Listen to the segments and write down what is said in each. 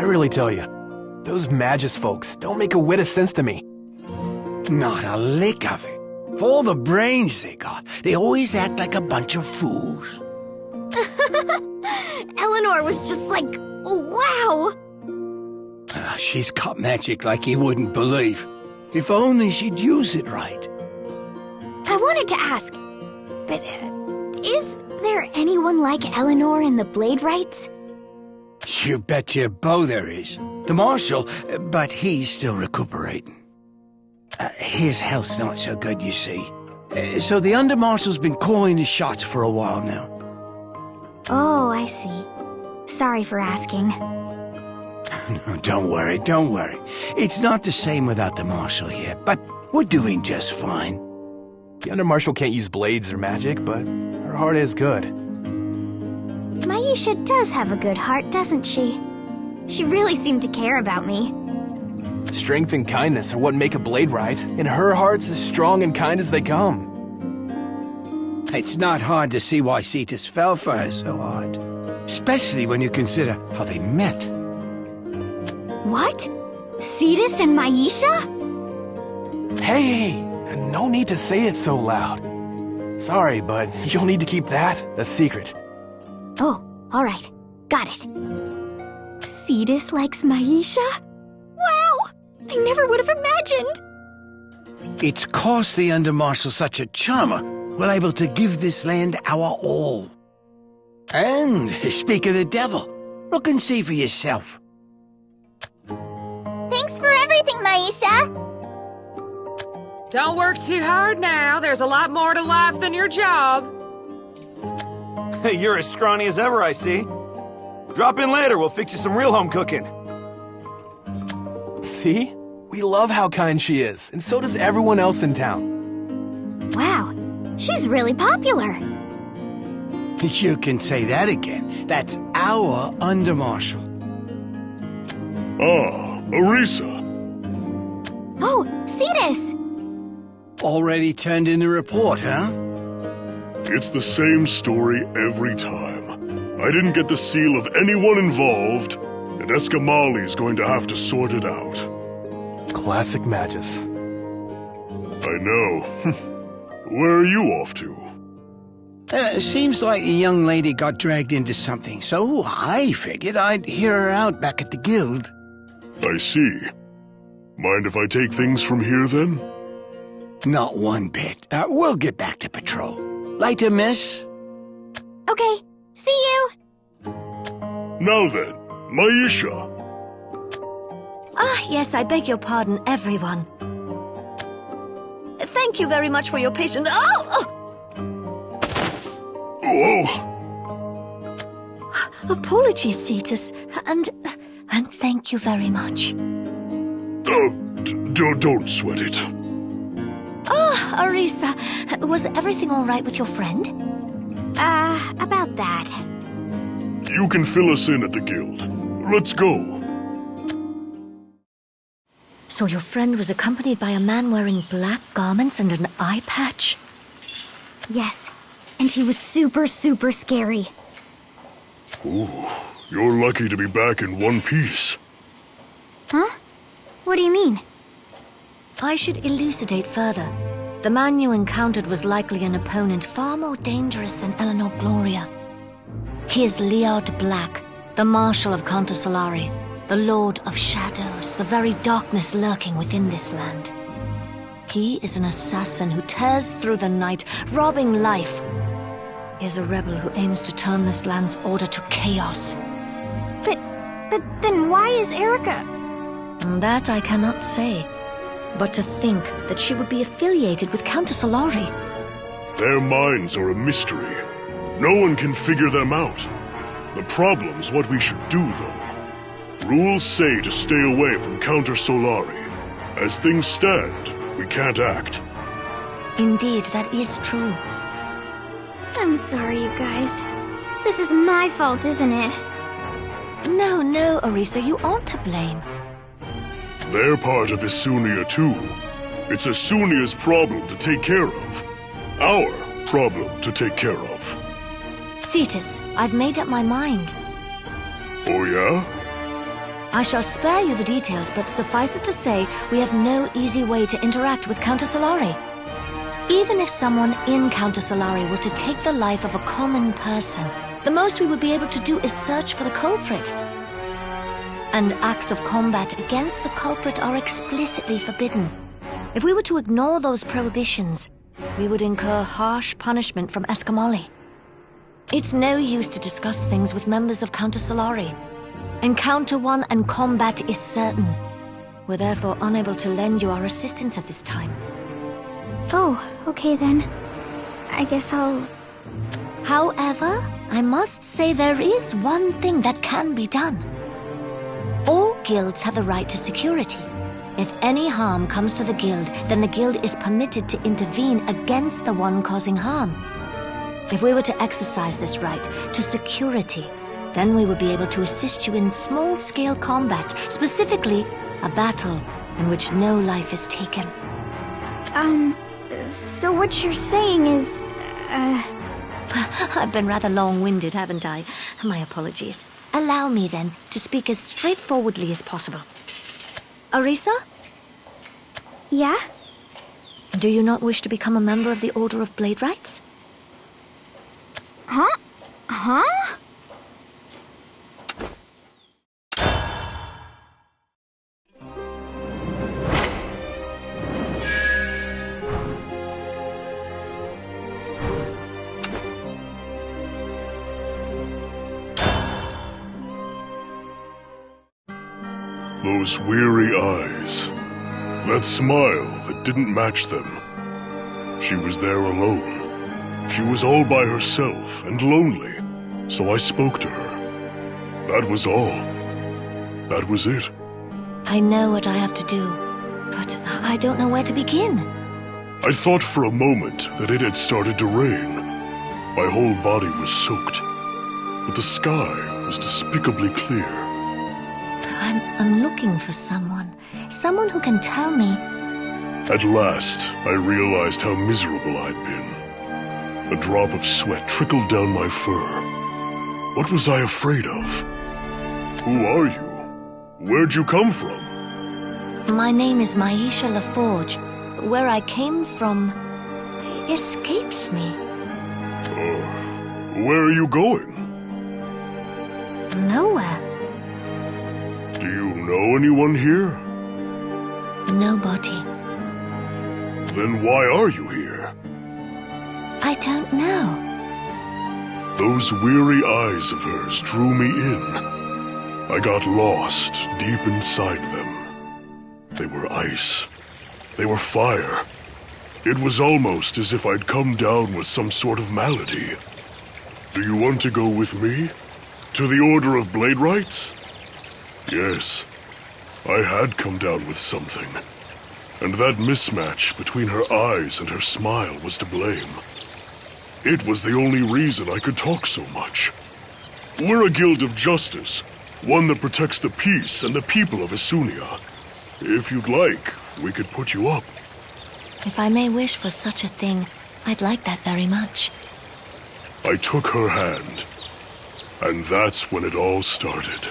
really tell you, those Magus folks don't make a whit of sense to me. Not a lick of it. For all the brains they got, they always act like a bunch of fools. Eleanor was just like, wow! She's got magic like you wouldn't believe. If only she'd use it right. I wanted to ask, but is there anyone like Eleanor in the Bladerights? You bet your bow there is. The Marshal, but he's still recuperating. His health's not so good, you see. So the Under-Marshal's been calling the shots for a while now. Oh, I see. Sorry for asking. No, don't worry, don't worry. It's not the same without the Marshal here, but we're doing just fine. The Under-Marshal can't use blades or magic, but her heart is good. Maisha does have a good heart, doesn't she? She really seemed to care about me. Strength and kindness are what make a Bladeright, and her heart's as strong and kind as they come. It's not hard to see why Cetus fell for her so hard. Especially when you consider how they met. What? Cetus and Maisha? Hey, no need to say it so loud. Sorry, but you'll need to keep that a secret. Oh, alright. Got it. Cetus likes Maisha? Wow! I never would have imagined! It's 'cause the Under-Marshal's such a charmer, we're able to give this land our all. And, speak of the devil, look and see for yourself. Thanks for everything, Maisha! Don't work too hard now. There's a lot more to life than your job. You're as scrawny as ever, I see. Drop in later, we'll fix you some real home cooking. See? We love how kind she is, and so does everyone else in town. Wow, she's really popular. You can say that again. That's our Under-Marshal. Ah, ARISA. Oh, Cetus! Already turned in the report, huh? It's the same story every time. I didn't get the seal of anyone involved, and Eskamali's going to have to sort it out. Classic Magus. I know. Where are you off to? Seems like the young lady got dragged into something, so I figured I'd hear her out back at the guild. I see. Mind if I take things from here, then? Not one bit. We'll get back to patrol. Later, miss. Okay, see you! Now then, Maisha. Ah, yes, I beg your pardon, everyone. Thank you very much for your patience. Oh! Apologies, Cetus, and thank you very much. Don't sweat it. Ah, Arisa, was everything all right with your friend? About that. You can fill us in at the guild. Let's go. So your friend was accompanied by a man wearing black garments and an eye patch? Yes, and he was super, super scary. Ooh, you're lucky to be back in one piece. Huh? What do you mean? I should elucidate further. The man you encountered was likely an opponent far more dangerous than Eleanor Gloria. He is Leod Black, the Marshal of Counter Solari, the Lord of Shadows, the very darkness lurking within this land. He is an assassin who tears through the night, robbing life. He is a rebel who aims to turn this land's order to chaos. But then why is Erica... That I cannot say. But to think that she would be affiliated with Countess Solari. Their minds are a mystery. No one can figure them out. The problem's what we should do, though. Rules say to stay away from Counter Solari. As things stand, we can't act. Indeed, that is true. I'm sorry, you guys. This is my fault, isn't it? No, Arisa, you aren't to blame. They're part of Isunia, too. It's Isunia's problem to take care of. Our problem to take care of. Cetus, I've made up my mind. Oh, yeah? I shall spare you the details, but suffice it to say, we have no easy way to interact with Countess Solari. Even if someone in Countess Solari were to take the life of a common person, the most we would be able to do is search for the culprit. And acts of combat against the culprit are explicitly forbidden. If we were to ignore those prohibitions, we would incur harsh punishment from Escamoli. It's no use to discuss things with members of Countess Solari. Encounter 1 and combat is certain. We're therefore unable to lend you our assistance at this time. Oh, okay then. I guess I'll... However, I must say there is one thing that can be done. All guilds have the right to security. If any harm comes to the guild, then the guild is permitted to intervene against the one causing harm. If we were to exercise this right to security, then we would be able to assist you in small-scale combat, specifically a battle in which no life is taken. So what you're saying is, I've been rather long-winded, haven't I? My apologies. Allow me, then, to speak as straightforwardly as possible. ARISA? Yeah? Do you not wish to become a member of the Order of Bladerights? Huh? Huh? Those weary eyes. That smile that didn't match them. She was there alone. She was all by herself and lonely, so I spoke to her. That was all. That was it. I know what I have to do, but I don't know where to begin. I thought for a moment that it had started to rain. My whole body was soaked, but the sky was despicably clear. I'm looking for someone. Someone who can tell me. At last, I realized how miserable I'd been. A drop of sweat trickled down my fur. What was I afraid of? Who are you? Where'd you come from? My name is Maisha LaForge. Where I came from escapes me. Where are you going? Nowhere. Do you know anyone here? Nobody. Then why are you here? I don't know. Those weary eyes of hers drew me in. I got lost deep inside them. They were ice. They were fire. It was almost as if I'd come down with some sort of malady. Do you want to go with me? To the Order of Bladerights? Yes. I had come down with something. And that mismatch between her eyes and her smile was to blame. It was the only reason I could talk so much. We're a guild of justice, one that protects the peace and the people of Isunia. If you'd like, we could put you up. If I may wish for such a thing, I'd like that very much. I took her hand, and that's when it all started.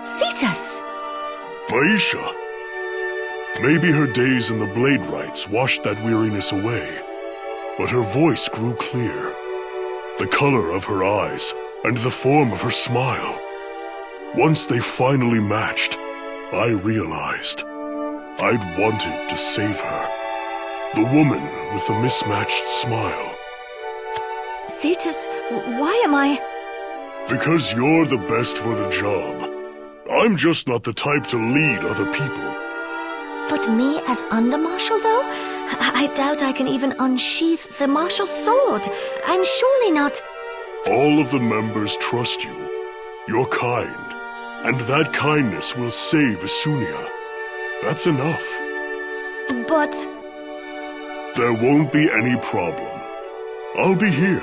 Cetus! Maisha! Maybe her days in the Bladerights washed that weariness away, but her voice grew clear. The color of her eyes and the form of her smile. Once they finally matched, I realized I'd wanted to save her. The woman with the mismatched smile. Cetus, why am I... Because you're the best for the job. I'm just not the type to lead other people. But me as Under-Marshal, though? I doubt I can even unsheath the Marshal's sword. I'm surely not... All of the members trust you. You're kind. And that kindness will save Isunia. That's enough. But... There won't be any problem. I'll be here.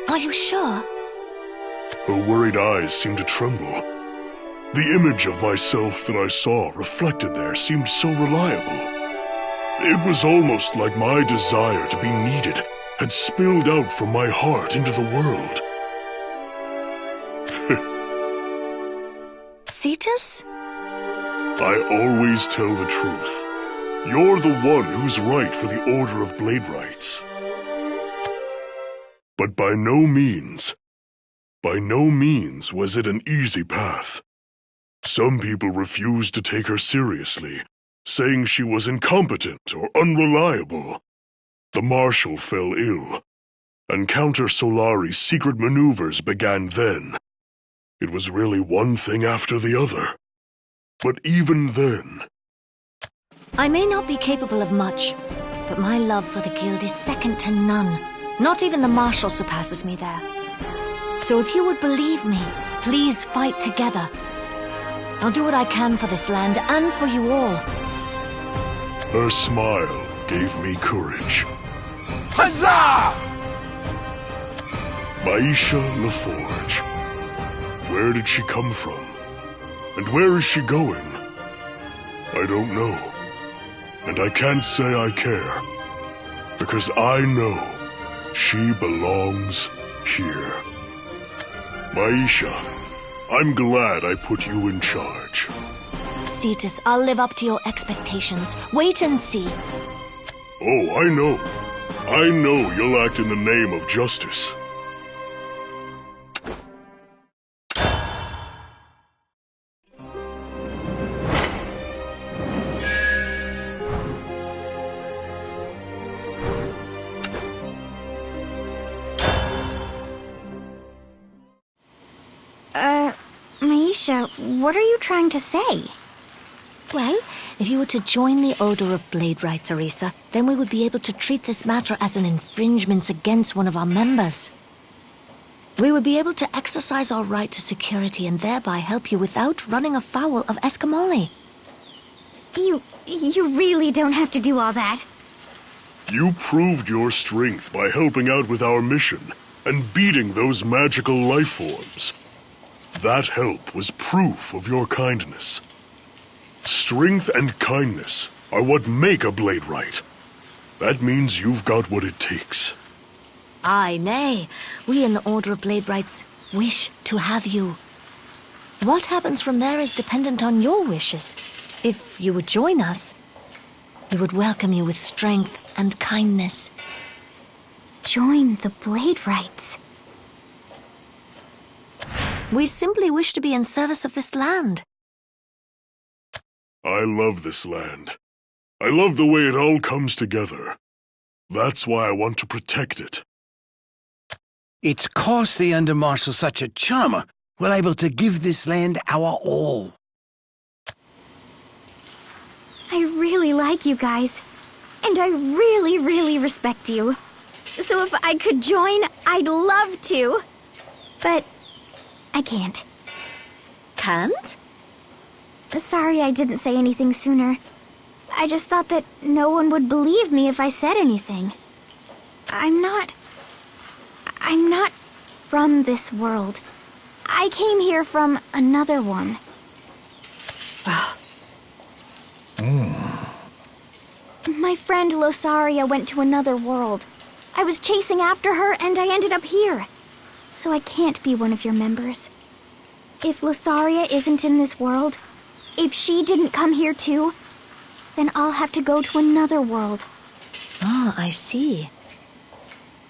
Are you sure? Her worried eyes seemed to tremble. The image of myself that I saw reflected there seemed so reliable. It was almost like my desire to be needed had spilled out from my heart into the world. Cetus? I always tell the truth. You're the one who's right for the Order of Bladerights. But by no means was it an easy path. Some people refused to take her seriously, saying she was incompetent or unreliable. The Marshal fell ill, and Counter Solari's secret maneuvers began then. It was really one thing after the other. But even then... I may not be capable of much, but my love for the Guild is second to none. Not even the Marshal surpasses me there. So if you would believe me, please fight together. I'll do what I can for this land and for you all. Her smile gave me courage. Huzzah! Maisha LaForge. Where did she come from? And where is she going? I don't know. And I can't say I care. Because I know she belongs here. Maisha, I'm glad I put you in charge. Cetus, I'll live up to your expectations. Wait and see. Oh, I know. I know you'll act in the name of justice. Maisha, what are you trying to say? Well, if you were to join the Order of Bladerights, ARISA, then we would be able to treat this matter as an infringement against one of our members. We would be able to exercise our right to security and thereby help you without running afoul of Escamoli. You really don't have to do all that. You proved your strength by helping out with our mission and beating those magical life forms. That help was proof of your kindness. Strength and kindness are what make a Bladeright. That means you've got what it takes. Aye, nay. We in the Order of Bladerights wish to have you. What happens from there is dependent on your wishes. If you would join us, we would welcome you with strength and kindness. Join the Bladerights. We simply wish to be in service of this land. I love this land. I love the way it all comes together. That's why I want to protect it. It's 'cause the Undermarshal's such a charmer, we're able to give this land our all. I really like you guys. And I really, really respect you. So if I could join, I'd love to. But I can't. Can't? Sorry I didn't say anything sooner. I just thought that no one would believe me if I said anything. I'm not from this world. I came here from another one. My friend Losaria went to another world. I was chasing after her and I ended up here. So I can't be one of your members. If Losaria isn't in this world, if she didn't come here too, then I'll have to go to another world. Ah, I see.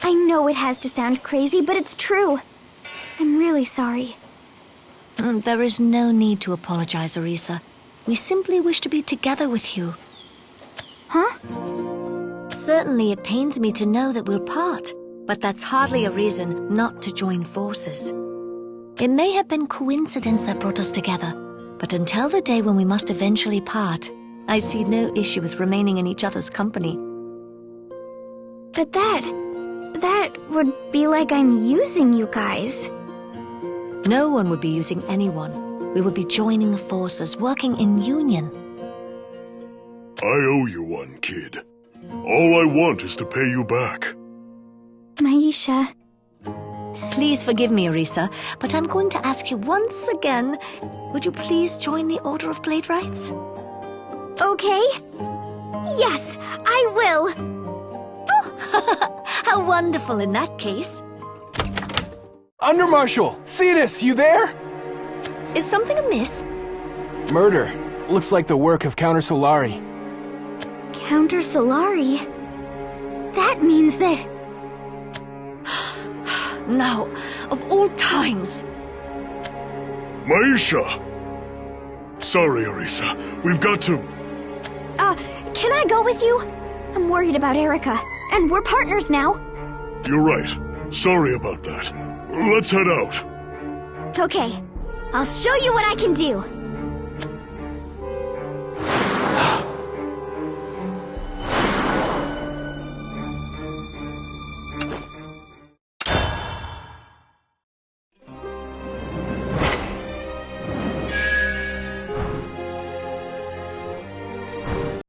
I know it has to sound crazy, but it's true. I'm really sorry. There is no need to apologize, ARISA. We simply wish to be together with you. Huh? Certainly it pains me to know that we'll part, but that's hardly a reason not to join forces. It may have been coincidence that brought us together, but until the day when we must eventually part, I see no issue with remaining in each other's company. But that would be like I'm using you guys. No one would be using anyone. We would be joining forces, working in union. I owe you one, kid. All I want is to pay you back. Maisha. Please forgive me, ARISA, but I'm going to ask you once again, would you please join the Order of Bladerights? Okay. Yes, I will. Oh, how wonderful in that case. Undermarshal! Cetus, you there? Is something amiss? Murder. Looks like the work of Counter Solari. Counter Solari? That means that... Now, of all times. Maisha! Sorry, Arisa. We've got to... Can I go with you? I'm worried about Erica, and we're partners now. You're right. Sorry about that. Let's head out. Okay, I'll show you what I can do.